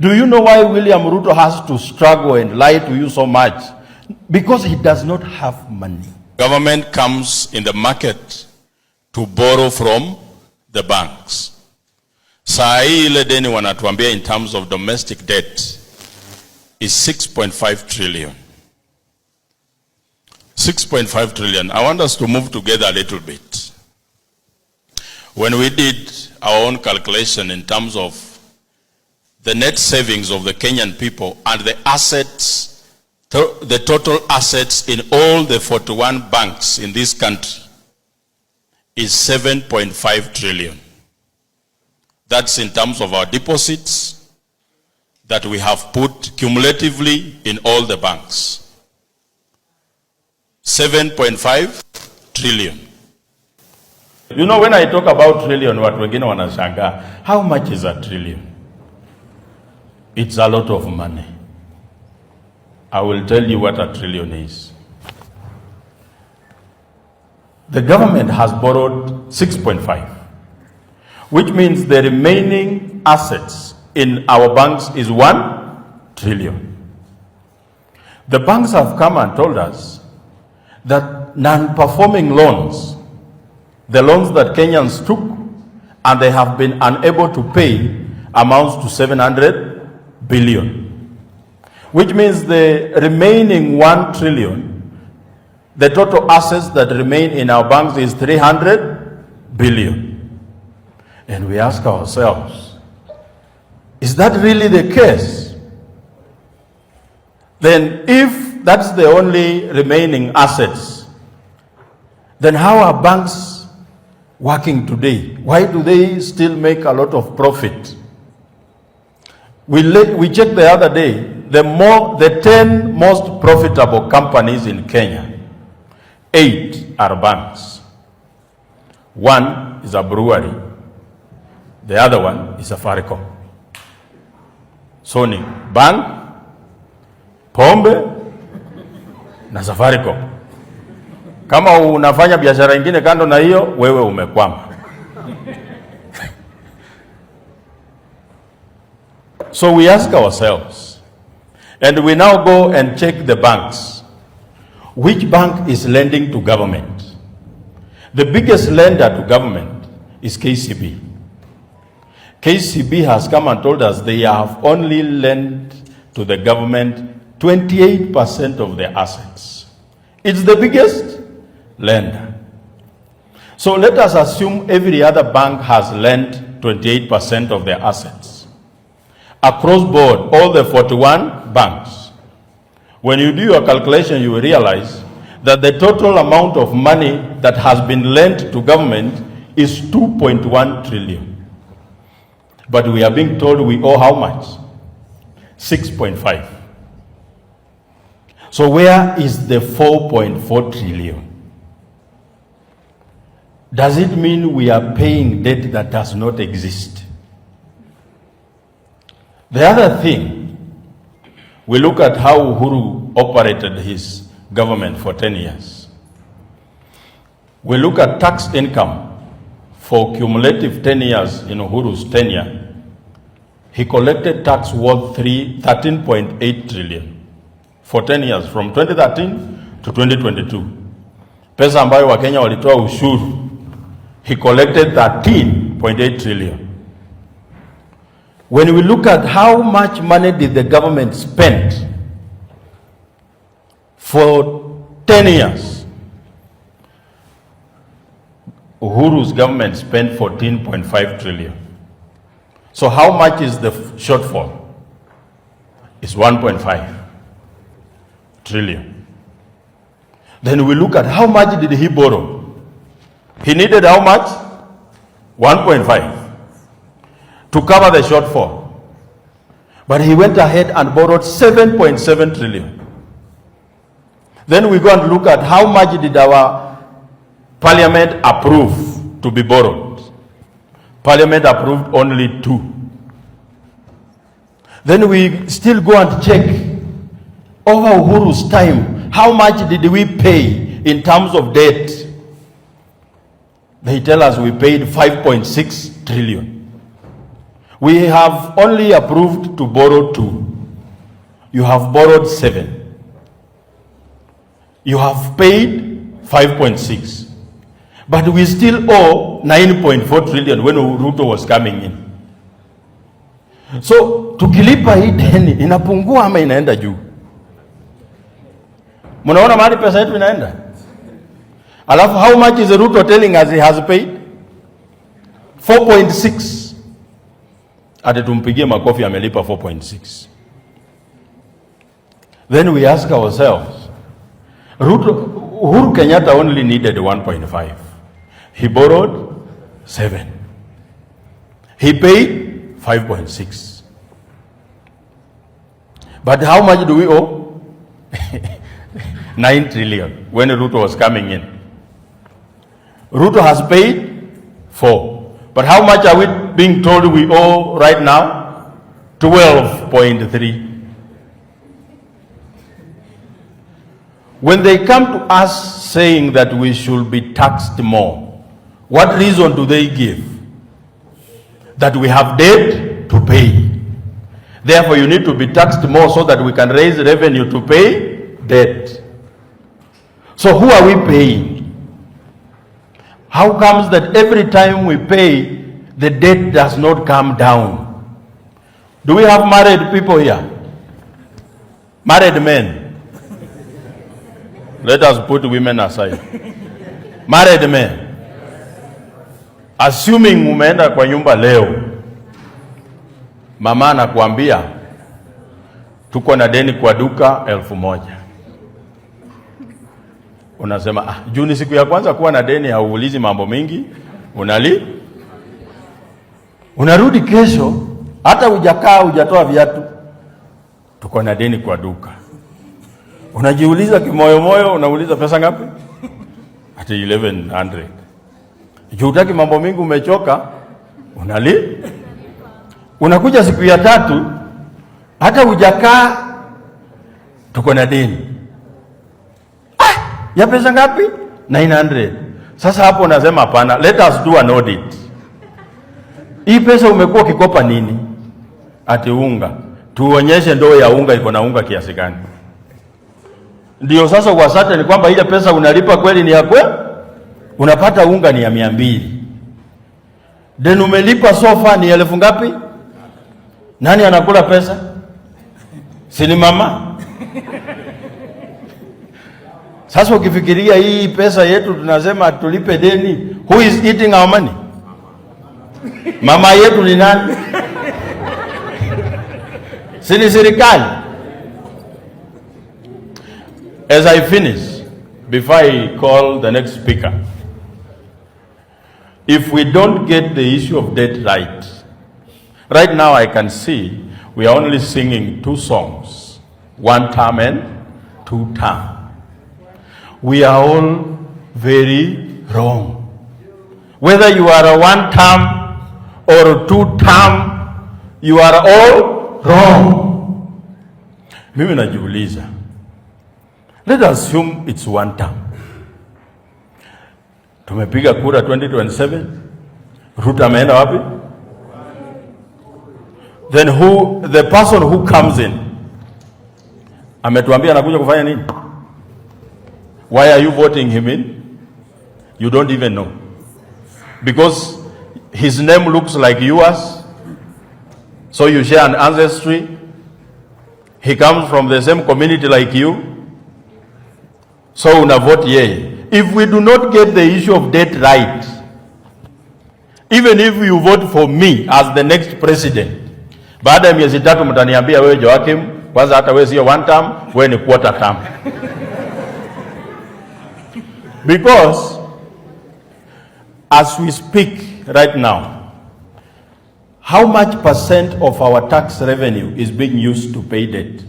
Do you know why William Ruto has to struggle and lie to you so much? Because he does not have money. Government comes in the market to borrow from the banks. Saa hii ile deni wanatuambia in terms of domestic debt is 6.5 trillion. 6.5 trillion. I want us to move together a little bit. When we did our own calculation in terms of the net savings of the Kenyan people and the assets, the total assets in all the 41 banks in this country is 7.5 trillion. That's in terms of our deposits that we have put cumulatively in all the banks. 7.5 trillion. You know, when I talk about trillion, watu wengine wanashangaa, how much is a trillion? It's a lot of money. I will tell you what a trillion is. The government has borrowed 6.5, which means the remaining assets in our banks is 1 trillion. The banks have come and told us that non-performing loans, the loans that Kenyans took and they have been unable to pay, amounts to 700 billion, which means the remaining 1 trillion, the total assets that remain in our banks is 300 billion. And we ask ourselves, is that really the case? Then if that's the only remaining assets, then how are banks working today? Why do they still make a lot of profit? We checked the other day, the 10 most profitable companies in Kenya, 8 are banks. 1 is a brewery. The other one is Safaricom. Sony, bank, pombe, na Safaricom. Kama unafanya biashara ingine kando na hiyo, wewe umekwama. So we ask ourselves, and we now go and check the banks. Which bank is lending to government? The biggest lender to government is KCB. KCB has come and told us they have only lent to the government 28% of their assets. It's the biggest lender. So let us assume every other bank has lent 28% of their assets. Across board, all the 41 banks. When you do your calculation, you will realize that the total amount of money that has been lent to government is 2.1 trillion. But we are being told we owe how much? 6.5. So where is the 4.4 trillion? Does it mean we are paying debt that does not exist? The other thing, we look at how Uhuru operated his government for 10 years. We look at tax income for cumulative 10 years in Uhuru's tenure. He collected tax worth 13.8 trillion for 10 years, from 2013 to 2022. Pesa ambayo Wakenya walitoa ushuru, he collected 13.8 trillion. When we look at how much money did the government spend for 10 years, Uhuru's government spent 14.5 trillion. So how much is the shortfall? It's 1.5 trillion. Then we look at how much did he borrow? He needed how much? 1.5 to cover the shortfall. But he went ahead and borrowed 7.7 trillion. Then we go and look at how much did our parliament approve to be borrowed. Parliament approved only 2. Then we still go and check over Uhuru's time, how much did we pay in terms of debt? They tell us we paid 5.6 trillion. We have only approved to borrow 2. You have borrowed 7. You have paid 5.6. But we still owe 9.4 trillion when Ruto was coming in. So, tukilipa hii deni, inapungua ama inaenda juu? Munaona mahali pesa yetu inaenda? Alafu, how much is Ruto telling us he has paid? 4.6. Ati tumpigie makofi amelipa 4.6. Then we ask ourselves, Uhuru Kenyatta only needed 1.5. He borrowed 7. He paid 5.6. But how much do we owe? 9 trillion when Ruto was coming in. Ruto has paid 4. But how much are we being told we owe right now? 12.3. When they come to us saying that we should be taxed more, what reason do they give? That we have debt to pay. Therefore, you need to be taxed more so that we can raise revenue to pay debt. So who are we paying? How comes that every time we pay, the debt does not come down? Do we have married people here? Married men? Let us put women aside. Married men. Assuming umeenda kwa nyumba leo, mama anakuambia tuko na deni kwa duka 1,000. Unasema, juu ni siku ya kwanza kuwa na deni, hauulizi mambo mingi, unarudi kesho, hata hujakaa hujatoa viatu, tuko na deni kwa duka. Unajiuliza kimoyo moyo, unauliza pesa ngapi? Ati 1,100. Juu hutaki mambo mingi, umechoka, unakuja siku ya 3, hata hujakaa, tuko na deni. Ya pesa ngapi? 900. Sasa hapo unasema hapana, let us do an audit. Hii pesa umekuwa ukikopa nini? Ati unga. Tuonyeshe ndoo ya unga iko na unga kiasi gani. Ndio sasa kwa sasa ni kwamba ile pesa unalipa kweli ni ya kweli? Unapata unga ni ya 200. Then umelipa sofa ni 1,000 ngapi? Nani anakula pesa? Si ni mama? Sasa ukifikiria hii pesa yetu tunasema tulipe deni, who is eating our money? Mama yetu ni nani? Si ni serikali? As I finish, before I call the next speaker, if we don't get the issue of debt right now I can see we are only singing 2 songs, 1 term and 2 term. We are all very wrong. Whether you are a 1 term or 2 term, you are all wrong. Mimi najiuliza, let us assume it's 1 term. Tumepiga kura 2027. Ruto ameenda wapi? Then the person who comes in, ametuambia anakuja kufanya nini? Why are you voting him in? You don't even know. Because his name looks like yours, so you share an ancestry. He comes from the same community like you, so una vote yeye. If we do not get the issue of debt right, even if you vote for me as the next president, baada ya miezi 3 mtaniambia wewe Joakim, kwanza hata wewe sio 1 term, wewe ni quarter term. Because as we speak right now, how much % of our tax revenue is being used to pay debt?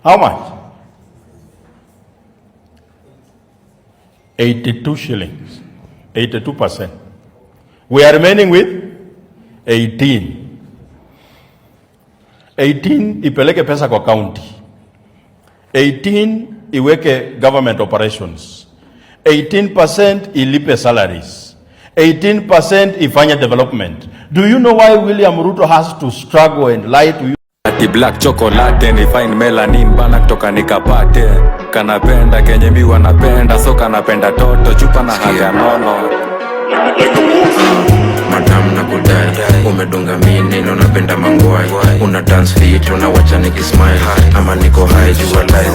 How much? 82 shillings. 82%. We are remaining with 18. 18 ipeleke pesa kwa county. 18 iweke government operations. 18% ilipe salaries. 18% ifanya development. Do you know why William Ruto has to struggle and lie to you? Ati black chocolate ni fine melanin bana kutoka nikapate. Kanapenda kenye mi wanapenda, so kanapenda toto chupa na haga nono. Madam na kudai, umedunga mini na unapenda mangwai. Una dance fit, unawacha nikismile. Ama niko high, jua lies